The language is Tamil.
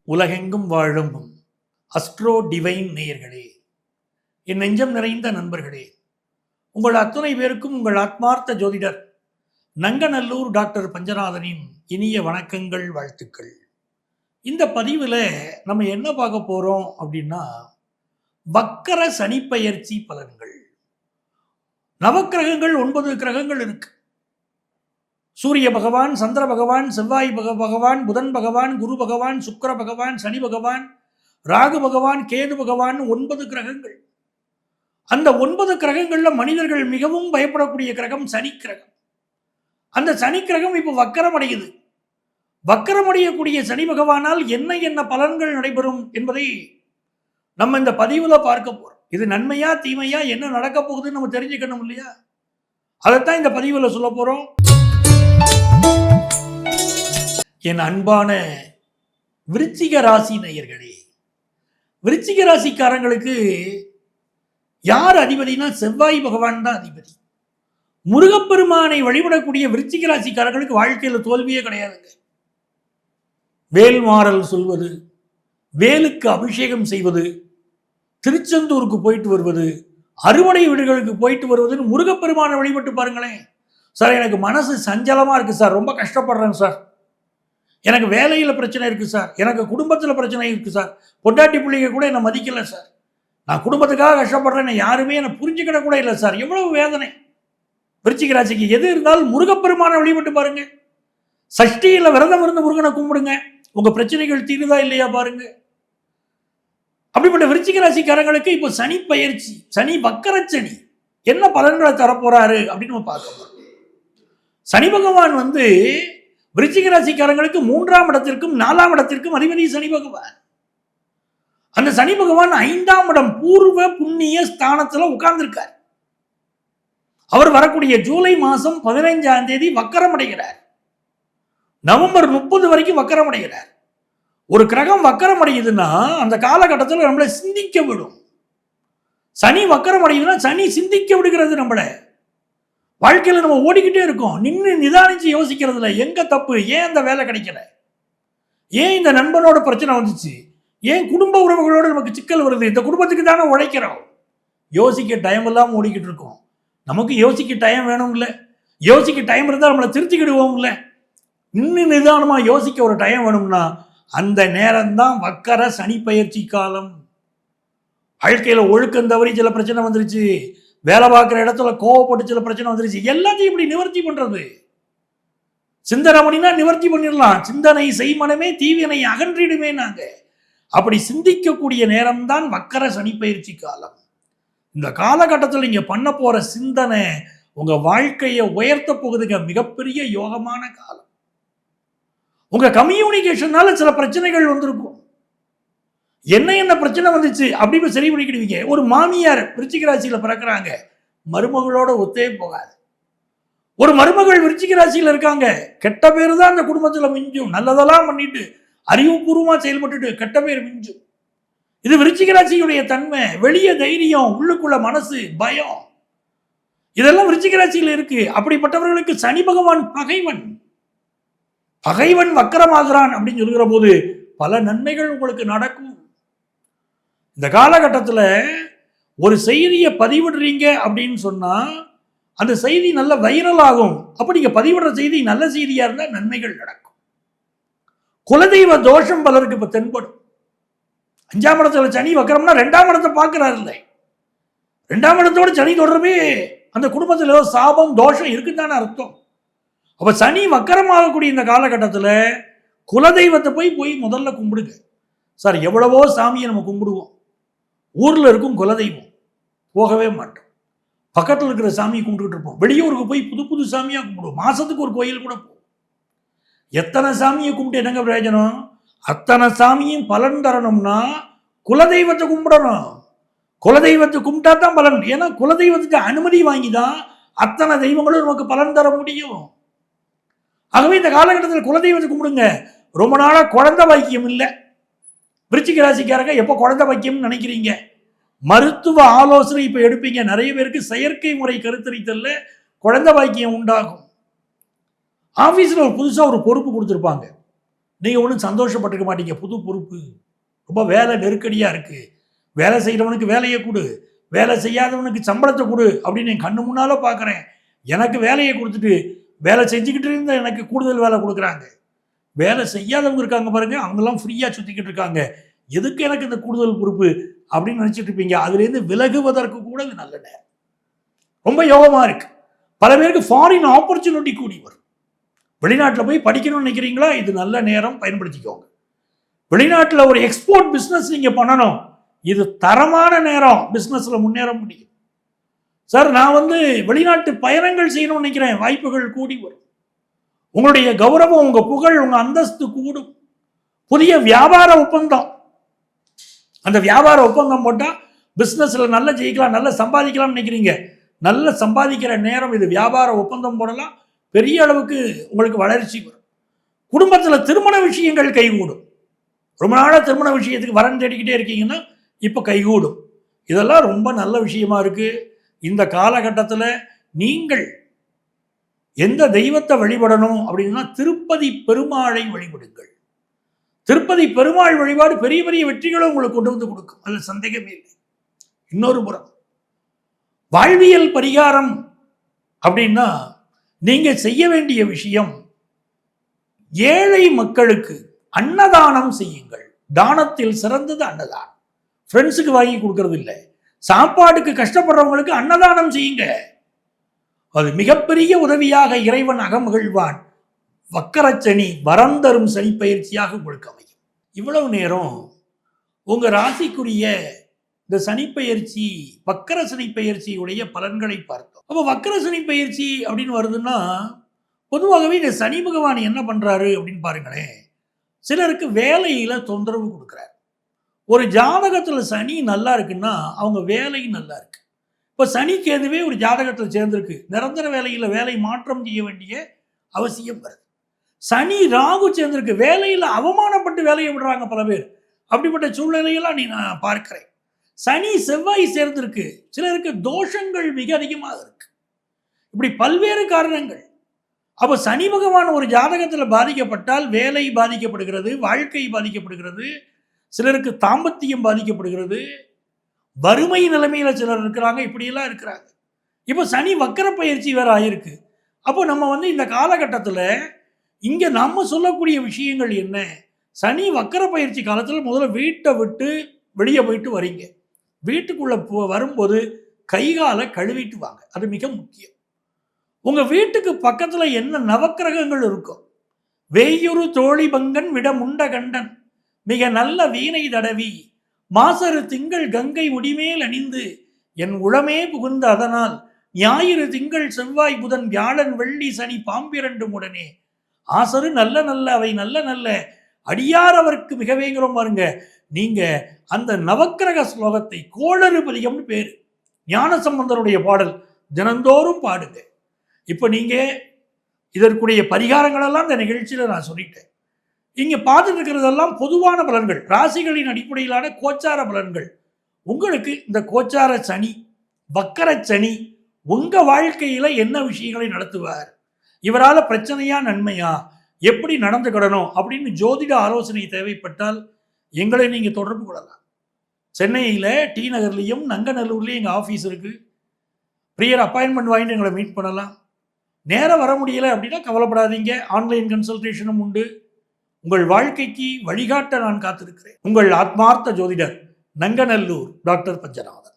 உலகெங்கும் வாழும் அஸ்ட்ரோ டிவைன் நேயர்களே, என் நெஞ்சம் நிறைந்த நண்பர்களே, உங்கள் அத்துணை பேருக்கும் உங்கள் ஆத்மார்த்த ஜோதிடர் நங்கநல்லூர் டாக்டர் பஞ்சநாதனின் இனிய வணக்கங்கள், வாழ்த்துக்கள். இந்த பதிவில் நம்ம என்ன பார்க்க போகிறோம் அப்படின்னா, வக்கர சனிப்பெயர்ச்சி பலன்கள். நவக்கிரகங்கள் 9 கிரகங்கள் இருக்கு. சூரிய பகவான், சந்திர பகவான், செவ்வாய் பகவான், புதன் பகவான், குரு பகவான், சுக்கிர பகவான், சனி பகவான், ராகு பகவான், கேது பகவான், 9 கிரகங்கள். அந்த 9 கிரகங்கள்ல மனிதர்கள் மிகவும் பயப்படக்கூடிய கிரகம் சனி கிரகம். அந்த சனி கிரகம் இப்போ வக்கரம் அடையுது. வக்கரம் அடையக்கூடிய சனி பகவானால் என்ன என்ன பலன்கள் நடைபெறும் என்பதை நம்ம இந்த பதிவுல பார்க்க போறோம். இது நன்மையா தீமையா, என்ன நடக்க போகுதுன்னு நம்ம தெரிஞ்சுக்கணும் இல்லையா? அதைத்தான் இந்த பதிவுல சொல்ல போறோம். என் அன்பான விருச்சிக ராசி நேயர்களே, விருச்சிக ராசிக்காரங்களுக்கு யார் அதிபதினா செவ்வாய் பகவான் தான் அதிபதி. முருகப்பெருமானை வழிபடக்கூடிய விருச்சிக ராசிக்காரர்களுக்கு வாழ்க்கையில தோல்வியே கிடையாதுங்க. வேல்மாறல் சொல்வது, வேலுக்கு அபிஷேகம் செய்வது, திருச்செந்தூருக்கு போயிட்டு வருவது, அறுவடை வீடுகளுக்கு போயிட்டு வருவதுன்னு முருகப்பெருமானை வழிபட்டு பாருங்களேன். சார், எனக்கு மனசு சஞ்சலமா இருக்கு சார், ரொம்ப கஷ்டப்படுறேன் சார், எனக்கு வேலையில் பிரச்சனை இருக்குது சார், எனக்கு குடும்பத்தில் பிரச்சனை இருக்குது சார், பொண்டாட்டி பிள்ளைங்க கூட என்னை மதிக்கலை சார், நான் குடும்பத்துக்காக கஷ்டப்படுறேன், யாருமே என்னை புரிஞ்சுக்கிட கூட இல்லை சார், எவ்வளவு வேதனை. விருச்சிக ராசிக்கு எது இருந்தாலும் முருகப்பெருமானை வழிபட்டு பாருங்க. சஷ்டியில் விரதம் இருந்து முருகனை கும்பிடுங்க, உங்கள் பிரச்சனைகள் தீருதா இல்லையா பாருங்க. அப்படிப்பட்ட விருச்சிக ராசிக்காரங்களுக்கு இப்போ சனி பயிற்சி, சனி வக்கர சனி என்ன பலன்களை தரப்போறாரு அப்படின்னு நம்ம பார்க்க போறோம். சனி பகவான் விருச்சிக ராசிக்காரங்களுக்கு 3ஆம் இடத்திற்கும் 4ஆம் இடத்திற்கும் அதிபதி சனி பகவான். அந்த சனி பகவான் 5ஆம் இடம் பூர்வ புண்ணிய ஸ்தானத்துல உட்கார்ந்திருக்கார். அவர் வரக்கூடிய ஜூலை மாதம் 15ஆம் தேதி வக்கரம் அடைகிறார். நவம்பர் 30 வரைக்கும் வக்கரம் அடைகிறார். ஒரு கிரகம் வக்கரம் அடையுதுன்னா அந்த காலகட்டத்தில் நம்மளை சிந்திக்க விடும். சனி வக்கரம் அடையுதுன்னா சனி சிந்திக்க விடுகிறது. நம்மளை வாழ்க்கையில் நம்ம ஓடிக்கிட்டே இருக்கோம், நின்று நிதானிச்சு யோசிக்கிறதுல எங்க தப்பு, ஏன் அந்த வேலை கிடைக்கல, ஏன் இந்த நண்பனோட பிரச்சனை வந்துச்சு, ஏன் குடும்ப உறவுகளோட நமக்கு சிக்கல் வருது, இந்த குடும்பத்துக்கு தானே உழைக்கிறோம், யோசிக்க டைம் இல்லாமல் ஓடிக்கிட்டு இருக்கோம். நமக்கு யோசிக்க டைம் வேணும் இல்லை, யோசிக்க டைம் இருந்தால் நம்மளை திருத்திக்கிடுவோம் இல்லை. நின்று நிதானமாக யோசிக்க ஒரு டைம் வேணும்னா அந்த நேரம்தான் வக்கர சனி பயிற்சி காலம். வாழ்க்கையில் ஒழுக்கம் தவறி சில பிரச்சனை வந்துருச்சு, வேலை பார்க்குற இடத்துல கோவப்பட்டு சில பிரச்சனை வந்துருச்சு, எல்லாத்தையும் இப்படி நிவர்த்தி பண்றது. சிந்தனை பண்ணினா நிவர்த்தி பண்ணிடலாம். சிந்தனை செய்மனமே தீவினை அகன்றிடுமே. நாங்க அப்படி சிந்திக்கக்கூடிய நேரம் தான் வக்கர சனி பயிற்சி காலம். இந்த காலகட்டத்தில் நீங்க பண்ண போற சிந்தனை உங்க வாழ்க்கையை உயர்த்த போகுதுங்க. மிகப்பெரிய யோகமான காலம். உங்க கம்யூனிகேஷனால சில பிரச்சனைகள் வந்திருக்கும். என்ன பிரச்சனை வந்துச்சு அப்படின்னு சரி பண்ணிக்கிடுவீங்க. ஒரு மாமியார் விருச்சிக ராசியில பிறக்கிறாங்க, மருமகளோட ஒத்தே போகாது. ஒரு மருமகள் விருச்சிக ராசியில இருக்காங்க, கெட்ட பேரு தான் அந்த குடும்பத்துல மிஞ்சும். நல்லதெல்லாம் பண்ணிட்டு அறிவுபூர்வமா செயல்பட்டுட்டு கெட்ட பேர் மிஞ்சும். இது விருச்சிக ராசியுடைய தன்மை. வெளியே தைரியம், உள்ளுக்குள்ள மனசு பயம், இதெல்லாம் விருச்சிக ராசியில இருக்கு. அப்படிப்பட்டவர்களுக்கு சனி பகவான் பகைவன். பகைவன் வக்கரமாகிறான் அப்படின்னு சொல்கிற போது பல நன்மைகள் உங்களுக்கு நடக்கும். இந்த காலகட்டத்தில் ஒரு செய்தியை பதிவிடுறீங்க அப்படின்னு சொன்னா அந்த செய்தி நல்ல வைரல் ஆகும். அப்ப நீங்க பதிவிடுற செய்தி நல்ல செய்தியா இருந்தா நன்மைகள் நடக்கும். குலதெய்வ தோஷம் பலருக்கு இப்ப தென்படும். 5ஆம் இடத்துல சனி வக்கரம்னா 2ஆம் இடத்தை பார்க்கிறார் இல்லை, 2ஆம் இடத்தோட சனி தொடர்பே அந்த குடும்பத்தில் ஏதோ சாபம் தோஷம் இருக்குதானே அர்த்தம். அப்ப சனி வக்கரமாகக்கூடிய இந்த காலகட்டத்தில் குலதெய்வத்தை போய் முதல்ல கும்பிடுங்க. சார், எவ்வளவோ சாமியை நம்ம கும்பிடுவோம், ஊர்ல இருக்கும் குலதெய்வம் போகவே மாட்டோம், பக்கத்தில் இருக்கிற சாமியை கும்பிட்டுட்டு இருப்போம். வெளியூருக்கு போய் புது புது சாமியா கும்பிடுவோம். மாசத்துக்கு ஒரு கோயில் கூட போவோம். எத்தனை சாமியை கும்பிட்டு என்னங்க பிரயோஜனம்? அத்தனை சாமியும் பலன் தரணும்னா குலதெய்வத்தை கும்பிடணும். குலதெய்வத்தை கும்பிட்டா தான் பலன். ஏன்னா குலதெய்வத்துக்கு அனுமதி வாங்கி தான் அத்தனை தெய்வங்களும் நமக்கு பலன் தர முடியும். ஆகவே இந்த காலகட்டத்தில் குலதெய்வத்தை கும்பிடுங்க. ரொம்ப நாளா குழந்தை பாக்கியம் இல்லை, விருச்சிக ராசிக்காரங்க எப்போ குழந்தை பாக்கியம்னு நினைக்கிறீங்க? மருத்துவ ஆலோசனை இப்ப எடுப்பீங்க. நிறைய பேருக்கு செயற்கை முறை கருத்தரித்தல்ல குழந்தை பாக்கியம் உண்டாகும். ஆபீஸ்ல புதுசா ஒரு பொறுப்பு கொடுத்துருப்பாங்க, நீங்கள் ஒன்றும் சந்தோஷப்பட்டிருக்க மாட்டீங்க. புது பொறுப்பு, ரொம்ப வேலை நெருக்கடியாக இருக்குது, வேலை செய்கிறவனுக்கு வேலையை கொடு, வேலை செய்யாதவனுக்கு சம்பளத்தை கொடு அப்படின்னு என் கண்ணு முன்னால் பார்க்குறேன். எனக்கு வேலையை கொடுத்துட்டு வேலை செஞ்சுக்கிட்டு இருந்தால் எனக்கு கூடுதல் வேலை கொடுக்குறாங்க. வேலை செய்யாதவங்க இருக்காங்க பாருங்க, அவங்கெல்லாம் ஃப்ரீயாக சுற்றிக்கிட்டு இருக்காங்க. எதுக்கு எனக்கு இந்த கூடுதல் பொறுப்பு அப்படின்னு நினச்சிட்டு இருப்பீங்க. அதுலேருந்து விலகுவதற்கு கூட இது நல்ல நேரம், ரொம்ப யோகமாக இருக்கு. பல பேருக்கு ஃபாரின் ஆப்பர்ச்சுனிட்டி கூடி வரும். வெளிநாட்டில் போய் படிக்கணும்னு நினைக்கிறீங்களா? இது நல்ல நேரம், பயன்படுத்திக்கோங்க. வெளிநாட்டில் ஒரு எக்ஸ்போர்ட் பிஸ்னஸ் நீங்கள் பண்ணணும், இது தரமான நேரம், பிஸ்னஸில் முன்னேற முடியும். சார் நான் வெளிநாட்டு பயணங்கள் செய்யணும்னு நினைக்கிறேன், வாய்ப்புகள் கூடி வரும். உங்களுடைய கௌரவம், உங்கள் புகழ், உங்கள் அந்தஸ்து கூடும். புதிய வியாபார ஒப்பந்தம், அந்த வியாபார ஒப்பந்தம் போட்டால் பிஸ்னஸில் நல்லா ஜெயிக்கலாம், நல்லா சம்பாதிக்கலாம்னு நினைக்கிறீங்க, நல்ல சம்பாதிக்கிற நேரம் இது. வியாபார ஒப்பந்தம் போடலாம், பெரிய அளவுக்கு உங்களுக்கு வளர்ச்சி வரும். குடும்பத்தில் திருமண விஷயங்கள் கைகூடும். ரொம்ப நாளாக திருமண விஷயத்துக்கு வரன் தேடிக்கிட்டே இருக்கீங்கன்னா இப்போ கைகூடும். இதெல்லாம் ரொம்ப நல்ல விஷயமா இருக்குது. இந்த காலகட்டத்தில் நீங்கள் எந்த தெய்வத்தை வழிபடணும் அப்படின்னா திருப்பதி பெருமாளை வழிபடுங்கள். திருப்பதி பெருமாள் வழிபாடு பெரிய பெரிய வெற்றிகளை உங்களுக்கு கொண்டு வந்து கொடுக்கும், அதில் சந்தேகமே இல்லை. இன்னொரு புறம் வாழ்வியல் பரிகாரம் அப்படின்னா நீங்கள் செய்ய வேண்டிய விஷயம், ஏழை மக்களுக்கு அன்னதானம் செய்யுங்கள். தானத்தில் சிறந்தது அன்னதானம். ஃப்ரெண்ட்ஸுக்கு வாங்கி கொடுக்கறது இல்லை, சாப்பாட்டுக்கு கஷ்டப்படுறவங்களுக்கு அன்னதானம் செய்யுங்க. அது மிகப்பெரிய உதவியாக இறைவன் அகமகிழ்வான். வக்கரச்சனி வரம் தரும் சனி பயிற்சியாக உங்களுக்கு அமையும். இவ்வளவு நேரம் உங்க ராசிக்குரிய இந்த சனிப்பெயர்ச்சி, வக்கர சனி பயிற்சியுடைய பலன்களை பார்த்தோம். அப்போ வக்கர சனி பயிற்சி அப்படின்னு வருதுன்னா பொதுவாகவே இந்த சனி பகவான் என்ன பண்றாரு அப்படின்னு பாருங்களேன். சிலருக்கு வேலையில தொந்தரவு கொடுக்குறாரு. ஒரு ஜாதகத்தில் சனி நல்லா இருக்குன்னா அவங்க வேலையும் நல்லா இருக்கு. இப்போ சனி கேதுவே ஒரு ஜாதகத்தில் சேர்ந்திருக்கு, நிரந்தர வேலையில் வேலை மாற்றம் செய்ய வேண்டிய அவசியம் வருது. சனி ராகு சேர்ந்திருக்கு, வேலையில் அவமானப்பட்டு வேலையை விடுறாங்க பல பேர். அப்படிப்பட்ட சூழ்நிலையெல்லாம் நான் பார்க்கிறேன். சனி செவ்வாய் சேர்ந்திருக்கு, சிலருக்கு தோஷங்கள் மிக அதிகமாக இருக்கு. இப்படி பல்வேறு காரணங்கள். அப்போ சனி பகவான் ஒரு ஜாதகத்தில் பாதிக்கப்பட்டால் வேலை பாதிக்கப்படுகிறது, வாழ்க்கை பாதிக்கப்படுகிறது, சிலருக்கு தாம்பத்தியம் பாதிக்கப்படுகிறது, வறுமை நிலைமையில சிலர் இருக்கிறாங்க, இப்படியெல்லாம் இருக்கிறாங்க. இப்போ சனி வக்கர பயிற்சி வேற ஆயிருக்கு. அப்போ நம்ம இந்த காலகட்டத்தில் இங்கே நம்ம சொல்லக்கூடிய விஷயங்கள் என்ன? சனி வக்கர பயிற்சி காலத்தில் முதல்ல வீட்டை விட்டு வெளியே போயிட்டு வரீங்க. வீட்டுக்குள்ளே வரும்போது கைகாலை கழுவிட்டு வாங்க, அது மிக முக்கியம். உங்கள் வீட்டுக்கு பக்கத்தில் என்ன நவக்கிரகங்கள் இருக்கும்? வேயுறு தோழி பங்கன் விட முண்ட கண்டன் மிக நல்ல வீணை தடவி மாசரு திங்கள் கங்கை முடிமேல் அணிந்து என் உளமே புகுந்த அதனால் ஞாயிறு திங்கள் செவ்வாய் புதன் வியாழன் வெள்ளி சனி பாம்பிரண்டும் உடனே ஆசரு நல்ல நல்ல அவை நல்ல நல்ல அடியார் அவருக்கு மிகவேங்கிறோம் பாருங்க. நீங்க அந்த நவக்கிரக ஸ்லோகத்தை கோளறு பதிகம்னு பேரு, ஞானசம்பந்தருடைய பாடல், தினந்தோறும் பாடுங்க. இப்போ நீங்க இதற்குரிய பரிகாரங்களெல்லாம் இந்த நிகழ்ச்சியில் நான் சொல்லிட்டேன். இங்கே பார்த்துட்டு இருக்கிறதெல்லாம் பொதுவான பலன்கள், ராசிகளின் அடிப்படையிலான கோச்சார பலன்கள். உங்களுக்கு இந்த கோச்சார சனி, வக்கர சனி உங்கள் வாழ்க்கையில் என்ன விஷயங்களை நடத்துவார், இவரால் பிரச்சனையா நன்மையா, எப்படி நடந்துக்கிடணும் அப்படின்னு ஜோதிட ஆலோசனை தேவைப்பட்டால் எங்களை நீங்கள் தொடர்பு கொள்ளலாம். சென்னையில் டி நகர்லேயும் நங்கநல்லூர்லேயும் எங்கள் ஆஃபீஸ் இருக்குது. ப்ரியர் அப்பாயின்மெண்ட் வாங்கிட்டு எங்களை மீட் பண்ணலாம். நேரம் வர முடியலை அப்படின்னா கவலைப்படாதீங்க, ஆன்லைன் கன்சல்டேஷனும் உண்டு. உங்கள் வாழ்க்கைக்கு வழிகாட்ட நான் காத்திருக்கிறேன். உங்கள் ஆத்மார்த்த ஜோதிடர், நங்கநல்லூர் டாக்டர் பஞ்சநாதன்.